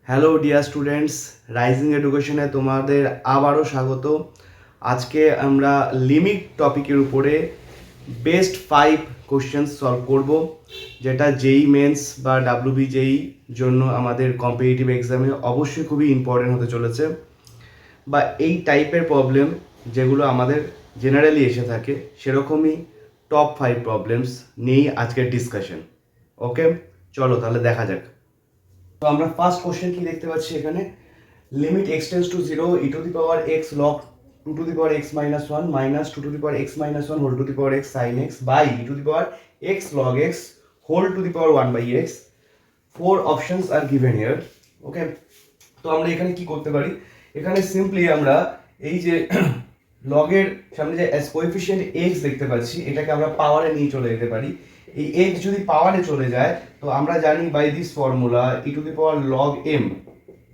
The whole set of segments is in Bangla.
হ্যালো ডিয়ার স্টুডেন্টস, রাইজিং এডুকেশনে তোমাদের আবারও স্বাগত। আজকে আমরা লিমিট টপিকের উপরে বেস্ট 5 কোশ্চেন্স সলভ করব, যেটা জেই মেন্স বা ডাব্লিউবি জেই জন্য আমাদের কম্পিটিটিভ এক্সামে অবশ্যই খুবই ইম্পর্টেন্ট হতে চলেছে, বা এই টাইপের প্রবলেম যেগুলো আমাদের জেনারেলি এসে থাকে সেরকমই টপ 5 প্রবলেমস নিয়েই আজকের ডিসকাশন। ওকে, চলো তাহলে দেখা যাক। তো আমরা ফার্স্ট কোশ্চেন কি দেখতে পাচ্ছি এখানে, limit x tends to 0 e to the power x log 2 to the power x minus 1 minus 2 to the power x minus 1 whole to the power x sine x by e to the power x log x whole to the power 1 by x. 4 options are given here. Okay, তো আমরা এখানে কি করতে পারি, এখানে সিম্পলি আমরা এই যে লগের সামনে যে কোএফিসিয়েন্ট এক্স দেখতে পাচ্ছি এটাকে আমরা পাওয়ারে নিয়ে চলে যেতে পারি। এই এক্স যদি পাওয়ারে চলে যায় তো আমরা জানি by this formula e to the power log m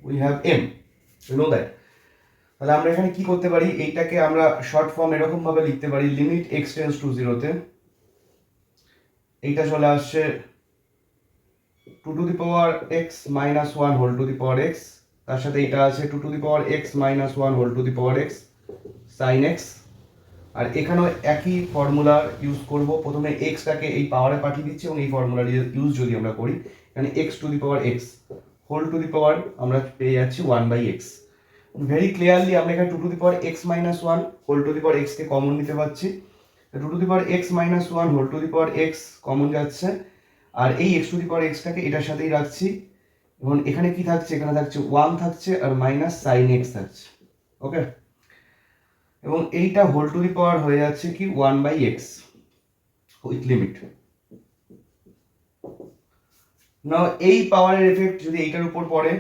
we have m, you know that. তাহলে আমরা এখানে কি করতে পারি, এইটাকে আমরা শর্ট ফর্ম এরকম ভাবে লিখতে পারি, লিমিট এক্স টেন্স টু 0 এইটা চলে আসছে 2 to the power x minus 1 whole to the power x, তার সাথে এটা আছে 2 to the power x minus 1 whole to the power x sine x. আর এখানেও একই ফর্মুলা ইউজ করব, প্রথমে এক্সটাকে এই পাওয়ারে পাঠিয়ে দিচ্ছি এবং এই ফর্মুলার ইউজ যদি আমরা করি এখানে x to the power x whole to the power আমরা পেয়ে যাচ্ছি 1 বাই এক্স। ভেরি ক্লিয়ারলি আমরা এখানে 2 to the power x minus 1 whole to the power এক্সকে কমন নিতে পারছি, 2 to the power x minus 1 whole to the power x common যাচ্ছে, আর এই এক্স টু দি পাওয়ার এক্সটাকে এটার সাথেই রাখছি এবং এখানে কি থাকছে, এখানে থাকছে 1 থাকছে আর মাইনাস সাইন এক্স থাকছে। ওকে, এবং এইটা হোল টু দি পাওয়ার হয়ে যাচ্ছে কি 1 বাই এক্স উইথ লিমিট। নাও এই পাওয়ারের এফেক্ট যদি এইটার উপর পড়ে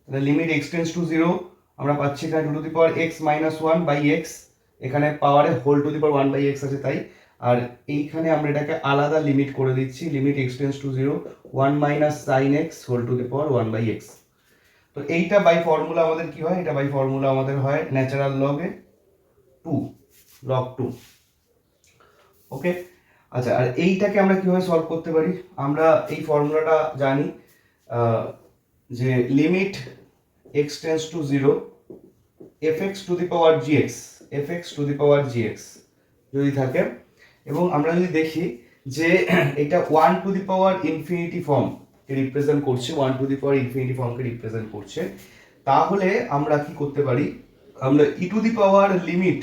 তাহলে লিমিট এক্স টেন্স টু 0 আমরা পাচ্ছি এখানে 2 to the power x minus 1 by x, এখানে পাওয়ারে whole to the power 1 by x আছে তাই, আর এইখানে আমরা এটাকে আলাদা লিমিট করে দিচ্ছি, limit x tends to 0 1 minus sine x whole to the power 1 by x. তো এইটা বাই ফর্মুলা আমাদের কি হয়, এটা বাই ফর্মুলা আমাদের হয় ন্যাচারাল লগে 2 লগ 2। ওকে, আচ্ছা, আর এইটাকে আমরা কিভাবে সলভ করতে পারি, আমরা এই ফর্মুলাটা জানি যে limit x tends to 0 f x to the power g x, f x to the power g x যদি থাকে, এবং আমরা যদি দেখি যে এটা 1 টু দি পাওয়ার ইনফিনিটি ফর্মকে রিপ্রেজেন্ট করছে, 1 টু দি পাওয়ার ইনফিনিটি ফর্মকে রিপ্রেজেন্ট করছে, তাহলে আমরা কি করতে পারি, আমরা e to the power limit,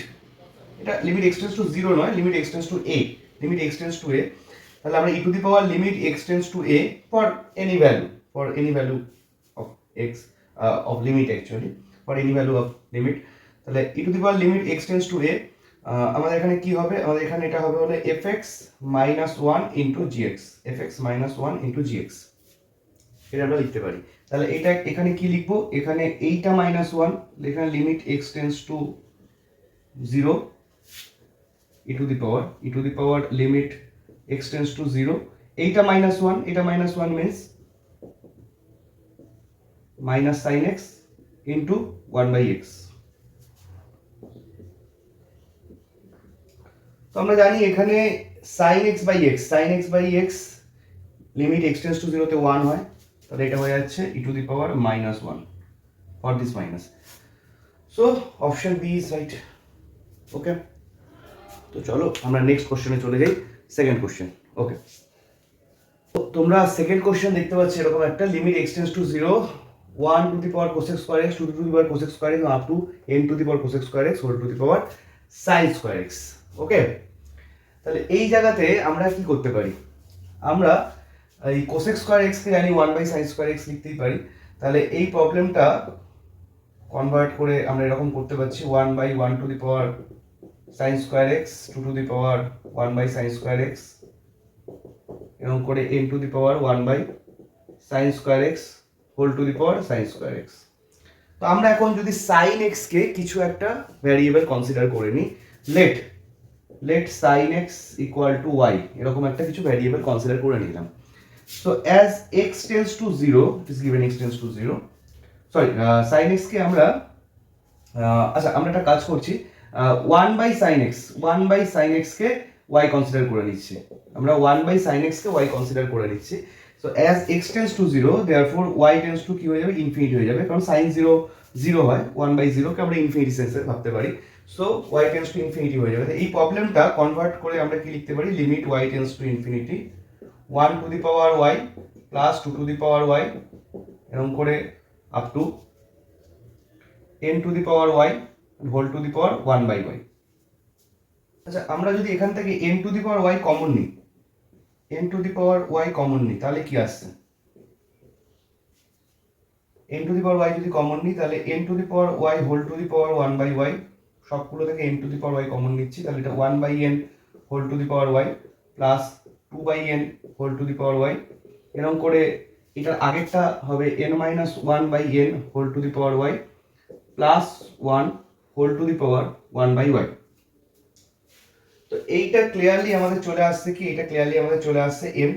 এটা লিমিট এক্স টেন্স টু 0 নয়, limit x tends to A, limit x tends to a, তাহলে আমরা e to the power limit x tends to a for any value of x of limit actually for any value of limit, তাহলে e to the power limit x tends to a আমাদের এখানে কি হবে, আমাদের এখানে এটা হবে হলো f x minus 1 into g x, f x minus 1 into g x, এটা আমরা লিখতে পারি। তাহলে এটা এখানে কি লিখবো, এখানে এইটা মাইনাস 1, এখানে limit x tends to 0 e to the power limit x tends to 0, এইটা minus 1, এটা minus 1 means minus sin x into 1 by x। তো আমরা জানি এখানে sin x by x limit x tends to 0 তে 1 হয়, তাহলে এটা হয়ে যাচ্ছে e to the power minus 1 for this minus, so option B is right। ওকে, তো চলো আমরা নেক্সট কোশ্চেনে চলে যাই, সেকেন্ড কোশ্চেন। ওকে, তোমরা সেকেন্ড কোশ্চেন দেখতে পাচ্ছ এরকম একটা, limit x tends to 0 1 to the power cosec square x 2 to the power cosec square x up to n to the power cosec square x whole to the power sine square x. Okay, তাহলে এই জায়গাতে আমরা কি করতে পারি, আমরা এই কোসেক স্কয়ার এক্স কে জানি 1 বাই সাইন স্কয়ার এক্স লিখতেই পারি, তাহলে এই প্রবলেমটা কনভার্ট করে আমরা এরকম করতে পারছি 1 by 1 to the power sin square x 2 to the power 1 by sin square x এবং করে n to the power 1 by sin square x whole to the power sin square x। তো আমরা এখন যদি sin x কে কিছু একটা ভ্যারিয়েবল কনসিডার করে নিই, let sin x equal to y, এরকম একটা কিছু ভ্যারিয়েবল কনসিডার করে নিলাম। So as x tends to 0, it is given x tends to 0, sorry, sin x কে আমরা আচ্ছা আমরা একটা কাজ করছি, 1 বাই সাইন এক্স কে y কনসিডার করে নিচ্ছি, আমরা 1 বাই সাইন এক্স কে y কনসিডার করে নিচ্ছি, so as x tends to zero therefore y tends to কি হয়ে যাবে, ইনফিনিটি হয়ে যাবে, কারণ সাইন জিরো জিরো হয়, 1/0 কে আমরা ইনফিনিটি সেন্সে ভাবতে পারি। So y tends to infinity হয়ে যাবে। এই প্রবলেমটা কনভার্ট করে আমরা কি লিখতে পারি, limit y tends to infinity 1 to the power y plus 2 to the power y এরকম করে up to n to the power y whole to the power 1/y। আচ্ছা, আমরা যদি এখান থেকে n to the power y common নিই, n to the power y common নিই, তাহলে কি আসছে, n to the power y যদি কমন নিই তাহলে n to the power y whole to the power 1/y, সবগুলো থেকে n to the power y common নিচ্ছি, তাহলে এটা 1/n whole to the power y plus 2/n whole to the power y, এরকম করে এটার আগেরটা হবে n-1/n whole to the power y plus 1 whole to the power 1/y। তো এইটা ক্লিয়ারলি আমাদের চলে আসছে কি, এটা ক্লিয়ারলি আমাদের চলে আসছে m।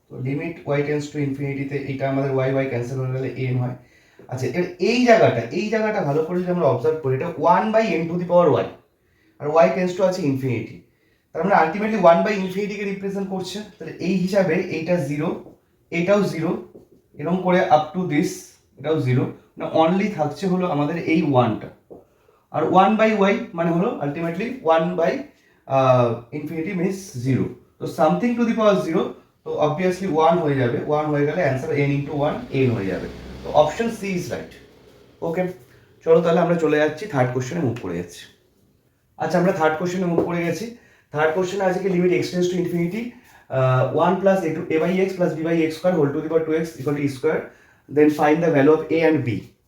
তো লিমিট y টেন্ডস টু ইনফিনিটিতে এটা আমাদের y ক্যান্সেল হয়ে গেলে n হয়। আচ্ছা, এর এই জায়গাটা ভালো করে যদি আমরা অবজার্ভ করি, এটা 1/n to the power y আর y টেন্ডস টু আছে ইনফিনিটি, তার মানে আলটিমেটলি 1/∞ কে রিপ্রেজেন্ট করছে। তাহলে এই হিসাবে এইটা 0, এটাও 0, এরকম করে আপ টু দিস এটাও 0, না অনলি থাকছে হলো আমাদের এই 1টা, আর 1/y মানে হলো আলটিমেটলি 1/∞ মিনস 0। তো সামথিং টু দি পাওয়ার 0, তো অবভিয়াসলি 1 হয়ে যাবে, 1 হয়ে গেলে অ্যান্সার n × 1 n হয়ে যাবে। তো অপশন সি ইজ রাইট। ওকে, চলো তাহলে আমরা চলে যাচ্ছি থার্ড কোশ্চেনে, মুভ করে যাচ্ছি। আচ্ছা, আমরা থার্ড কোশ্চেনে মুভ করে গেছি। থার্ড কোশ্চেনে আছে কি, limit x tends to infinity 1 plus a/x plus b/x square whole to the power 2x equal to e square, then find the value of a and b।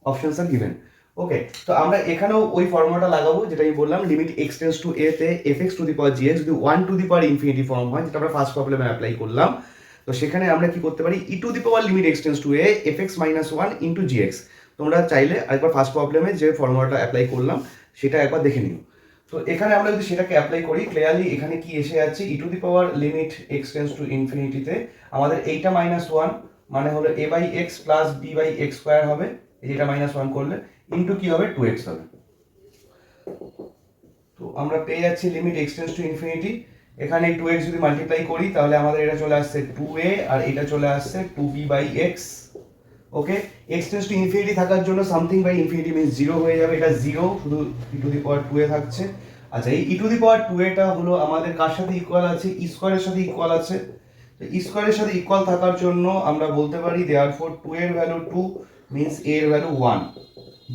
Options are given. Okay, তো আমরা এখানেও ওই ফর্মুলাটা লাগাবো যেটা আমি বললাম, limit x tends to a তে fx to the power gx যদি 1 to the power infinity form হয়, যেটা আমরা ফার্স্ট প্রবলেমে অ্যাপ্লাই করলাম, তো সেখানে আমরা কি করতে পারি, e two the power limit x tends to a fx - 1 into gx। তোমরা চাইলে আরেকবার ফার্স্ট প্রবলেমে যে ফর্মুলাটা অ্যাপ্লাই করলাম সেটা একবার দেখে নিও। তো এখানে আমরা যদি সেটাকে অ্যাপ্লাই করি, ক্লিয়ারলি এখানে কি এসে যাচ্ছে, e to the power limit x tends to ইনফিনিটিতে আমাদের এইটা -1 মানে হলো a/x প্লাস b/x স্কয়ার হবে, এটা -1 করলে ইনটু কি হবে 2x হবে। তো আমরা পেয়ে যাচ্ছি limit x tends to infinity, এখানে 2x যদি মাল্টিপ্লাই করি তাহলে আমাদের এটা চলে আসছে 2a আর এটা চলে আসছে 2b/x। Okay, x tends to infinity থাকার জন্য সামথিং বাই ইনফিনিটি মিন্স 0 হয়ে যাবে, এটা 0 শুধু ই টু দি পাওয়ার 2a থাকছে। আচ্ছা, এই ই টু দি পাওয়ার 2a হলো আমাদের কার সাথে ইকুয়াল আছে, ই স্কয়ারের সাথে ইকুয়াল আছে। তো ই স্কয়ারের সাথে ইকুয়াল থাকার জন্য আমরা বলতে পারি দেয়ারফর 2 এর ভ্যালু 2 মিন্স a এর ভ্যালু 1,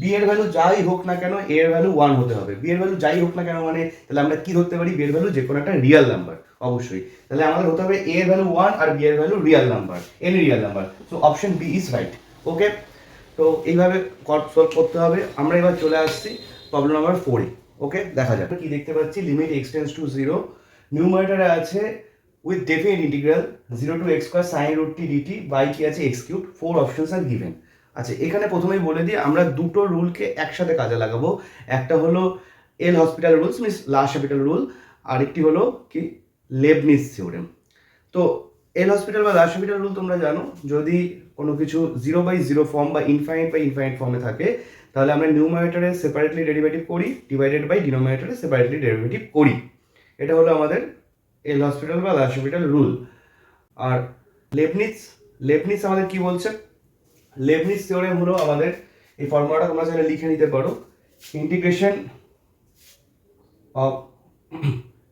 b এর ভ্যালু যাই হোক না কেন a এর ভ্যালু 1 হতে হবে। b এর ভ্যালু যাই হোক না কেন মানে তাহলে আমরা কি ধরতে পারি, b এর ভ্যালু যে কোনো একটা রিয়েল নাম্বার অবশ্যই, তাহলে আমাদের হতে হবে a এর ভ্যালু 1 আর b এর ভ্যালু real number, any real number. So option B is right. Okay, তো এইভাবে সলভ করতে হবে। আমরা এবার চলে আসছি প্রবলেম নাম্বার 4-এ। ওকে, দেখা যাক কি দেখতে পাচ্ছি, লিমিট এক্স টেন্ডস টু 0, নিউমারেটরে আছে with definite integral 0 to x square sin √t dt by কি আছে x cube, 4 options are given. আচ্ছা, এখানে প্রথমেই বলে দিই আমরা দুটো রুলকে একসাথে কাজে লাগাবো। একটা হলো এল হসপিটাল রুলস মিনস লা'শাপিটাল রুল, আরেকটি হলো কি লেবনিজ থিওরেম। তো এল হসপিটাল বা লা'শাপিটাল রুল তোমরা জানো, যদি কোনো কিছু 0/0 ফর্ম বা ইনফাইনাইট ফর্মে থাকে তাহলে আমরা নিউমারেটরে সেপারেটলি ডেরিভেটিভ করি, ডিভাইডেড বাই ডিনোমিনেটরে সেপারেটলি ডেরিভেটিভ করি। এটা হলো আমাদের এল হসপিটাল বা লা'শাপিটাল রুল। আর লেবনিজ আমাদের কি বলছে, লেবনিজ থিওরেম হলো আমাদের, এই ফর্মুলাটা তোমরা চাইলে লিখে নিতে পারো,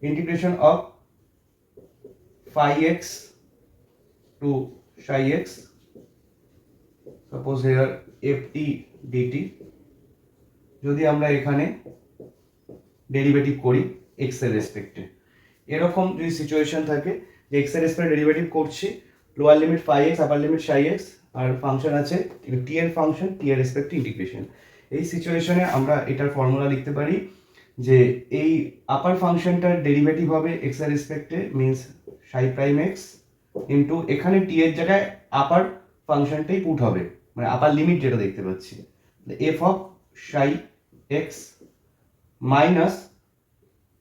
integration of phi x to psi x, suppose here ft dt, যদি আমরা এখানে ডেরিভেটিভ করি x এর রেসপেক্টে, এরকম যদি সিচুয়েশন থাকে যে x এর রেসপেক্টে ডেরিভেটিভ করছি, লোয়ার লিমিট phi x আপার লিমিট psi x, আর ফাংশন আছে t এর ফাংশন, t এর রেসপেক্টে ইন্টিগ্রেশন। এই সিচুয়েশনে আমরা এটার ফর্মুলা লিখতে পারি যে এই আপার ফাংশনটার ডেরিভেটিভ হবে x এর রেসপেক্টে means psi prime x into এখানে t এর জায়গায় আপার ফাংশনটাই পুট হবে, মানে আপার লিমিট যেটা দেখতে পাচ্ছি f of psi x minus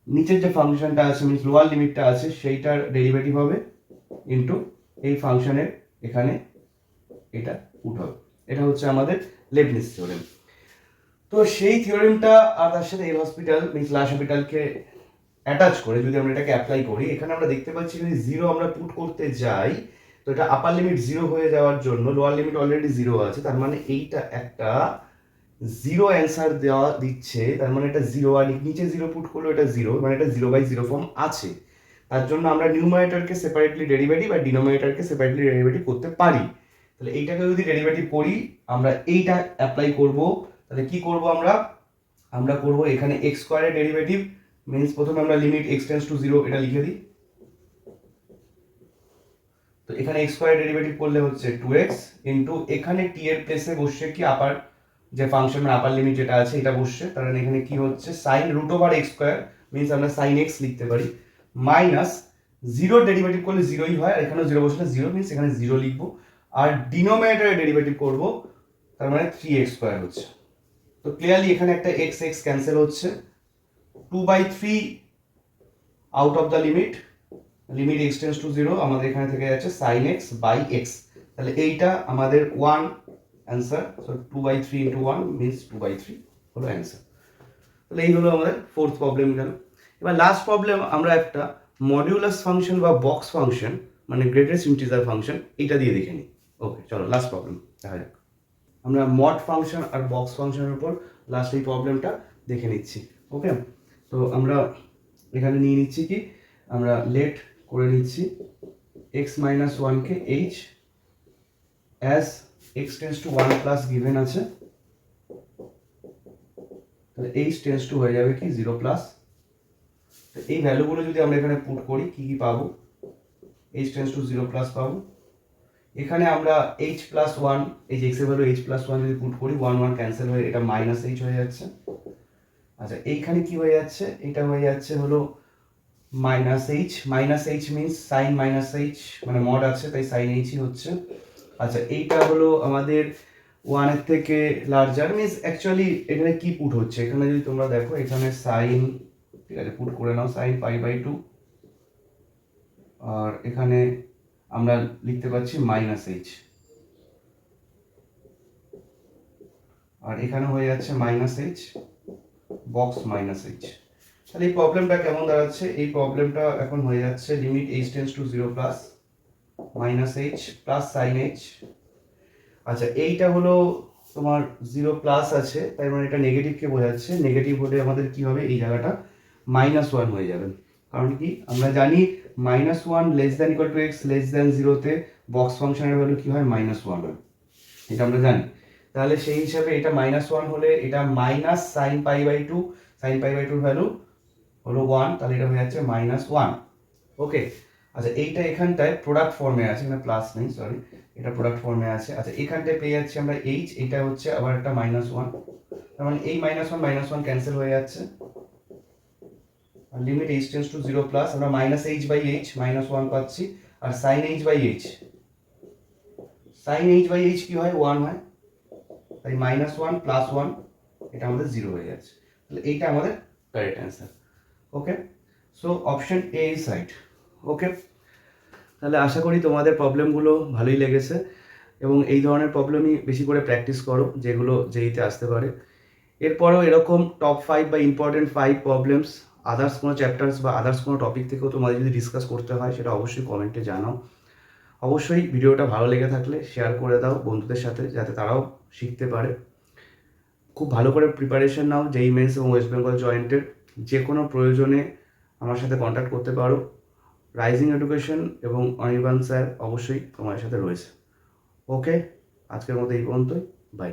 নিচের যে ফাংশনটা আছে মিন্স লোয়ার লিমিটটা আছে সেইটার ডেরিভেটিভ হবে ইনটু এই ফাংশনের এখানে এটা পুট হবে। এটা হচ্ছে আমাদের লেবনিজ থিওরেম। তো সেই থিওরেমটা আর তার সাথে এল হসপিটাল মিন্স লা'শাপিটালকে অ্যাটাচ করে যদি আমরা এটাকে অ্যাপ্লাই করি, এখানে আমরা দেখতে পাচ্ছি যদি 0 আমরা পুট করতে যাই তো এটা আপার লিমিট 0 হয়ে যাওয়ার জন্য লোয়ার লিমিট অলরেডি 0 আছে, তার মানে এইটা একটা 0 অ্যান্সার দেওয়া দিচ্ছে, তার মানে এটা 0 আর নিচে 0 পুট করলো, এটা 0, মানে এটা 0/0 ফর্ম আছে। তার জন্য আমরা নিউমারেটরকে সেপারেটলি ডেরিভেটিভ আর ডিনোমিনেটরকে সেপারেটলি ডেরিভেটিভ করতে পারি। তাহলে এইটাকে যদি ডেরিভেটিভ করি আমরা এইটা অ্যাপ্লাই করব। তাহলে কি করব আমরা করব এখানে x স্কয়ারের ডেরিভেটিভ, মিন্স প্রথমে আমরা লিমিট x টেন্ডস টু 0 এটা লিখে দিই। তো এখানে x স্কয়ার ডেরিভেটিভ করলে হচ্ছে 2x ইনটু এখানে t এর প্লেসে বসছে কি আপার যে ফাংশন মানে আপার লিমিট যেটা আছে এটা বসছে, তার মানে এখানে কি হচ্ছে sin root over x square, means আমরা sin x লিখতে পারি, মাইনাস 0 ডেরিভেটিভ করলে 0ই হয়, আর এখানে 0 বসলে 0, মিন্স এখানে 0 লিখবো। আর ডিনোমিনেটরে ডেরিভেটিভ করব, তার মানে 3x স্কয়ার হচ্ছে। তো ক্লিয়ারলি এখানে একটা x x ক্যান্সেল হচ্ছে, 2/3 out of the limit x tends to 0 আমাদের এখানে থেকে যাচ্ছে sin x বাই x। তাহলে এইটা আমাদের 1 অ্যান্সার, সো 2/3 ইন্টু 1 মিন্স 2/3 হলো অ্যান্সার। তাহলে এই হলো আমাদের ফোর্থ প্রবলেম গেল। এবার লাস্ট প্রবলেম আমরা একটা মডিউলাস ফাংশন বা বক্স ফাংশন মানে গ্রেটেস্ট ইন্টিজার ফাংশন এটা দিয়ে দেখে নিই। ওকে, চলো লাস্ট প্রবলেম দেখা যাক। আমরা মড ফাংশন আর বক্স ফাংশনের উপর লাস্ট এই প্রবলেমটা দেখে নিচ্ছি। ওকে, তো আমরা এখানে নিয়ে নিচ্ছি কি, আমরা লেট করে নিচ্ছি x মাইনাস 1কে h as x tends to 1 plus given আছে, তাহলে h টেন্ডস টু হয়ে যাবে কি 0 প্লাস। এই ভ্যালুগুলো যদি আমরা এখানে পুট করি কি কি পাবো, h টেন্ডস টু 0 প্লাস পাবো। এখানে আমরা h প্লাস 1, এই যে x এর ভ্যালু h প্লাস 1 যদি পুট করি 1 1 ক্যান্সেল হয়ে এটা মাইনাস h হয়ে যাচ্ছে। আচ্ছা এইখানে কি হয়ে যাচ্ছে, এটা হয়ে যাচ্ছে হলো minus h means sine minus h, মানে মড আছে তাই সাইন h হচ্ছে। আচ্ছা এইটা হলো আমাদের 1 এর থেকে লার্জার, মিন্স অ্যাকচুয়ালি এখানে কি পুট হচ্ছে, এখানে যদি তোমরা দেখো এখানে সাইন, ঠিক আছে পুট করে নাও সাইন π/2, আর এখানে আমরা লিখতে পাচ্ছি মাইনাস h, আর এখানে হয়ে যাচ্ছে minus h box minus h। তাহলে এই প্রবলেমটা কেমন দাঁড়াচ্ছে, এই প্রবলেমটা এখন হয়ে যাচ্ছে limit h tends to 0 plus minus h plus sign h। আচ্ছা এইটা হলো তোমার 0 প্লাস আছে, তাই মানে এটা নেগেটিভকে বোঝাচ্ছে, নেগেটিভ হলে আমাদের কি হবে এই জায়গাটা -1 হয়ে যাবে, কারণ কি আমরা জানি -1 less than equal to x less than 0 তে বক্স ফাংশনের ভ্যালু কি হয় -1 হয়, এটা আমরা জানি। তাহলে সেই হিসাবে এটা -1 হলে এটা মাইনাস সাইন π/2, সাইন π/2 ভ্যালু হলো 1, তাহলে এটা হয়ে যাচ্ছে -1। ওকে, আচ্ছা এইটা এখানটায় প্রোডাক্ট ফর্মে আছে, এখানে প্লাস নেই সরি, এটা প্রোডাক্ট ফর্মে আছে। আচ্ছা এখানটায় পেয়ে যাচ্ছি আমরা h, এটা হচ্ছে আবার একটা -1, তার মানে এই -1 ক্যান্সেল হয়ে যাচ্ছে, আর limit h tends to 0 plus আমরা -h/h -1 পাচ্ছি, আর sin h/h, sin h/h কি হয় 1 হয়, তাই -1 প্লাস 1 এটা আমাদের 0 হয়ে যাচ্ছে। তাহলে এইটা আমাদের correct answer. Okay, so option A is right. Okay, তাহলে আশা করি তোমাদের প্রবলেমগুলো ভালোই লেগেছে, এবং এই ধরনের প্রবলেমই বেশি করে প্র্যাকটিস করো যেগুলো যেইতে আসতে পারে। এরপরেও এরকম টপ 5 বা ইম্পর্টেন্ট 5 প্রবলেমস আদার্স কোনো চ্যাপ্টার্স বা আদার্স কোনো টপিক থেকেও তোমাদের যদি ডিসকাস করতে হয় সেটা অবশ্যই কমেন্টে জানাও। অবশ্যই ভিডিওটা ভালো লেগে থাকলে শেয়ার করে দাও বন্ধুদের সাথে, যাতে তারাও শিখতে পারে। খুব ভালো করে প্রিপারেশন নাও যেই মেন্স এবং ওয়েস্ট বেঙ্গল জয়েন্টের। যে কোনো প্রয়োজনে আমার সাথে কন্ট্যাক্ট করতে পারো। রাইজিং এডুকেশন এবং অনির্বাণ স্যার অবশ্যই তোমার সাথে রয়েছে। ওকে, আজকের মতো এই পর্যন্তই, বাই।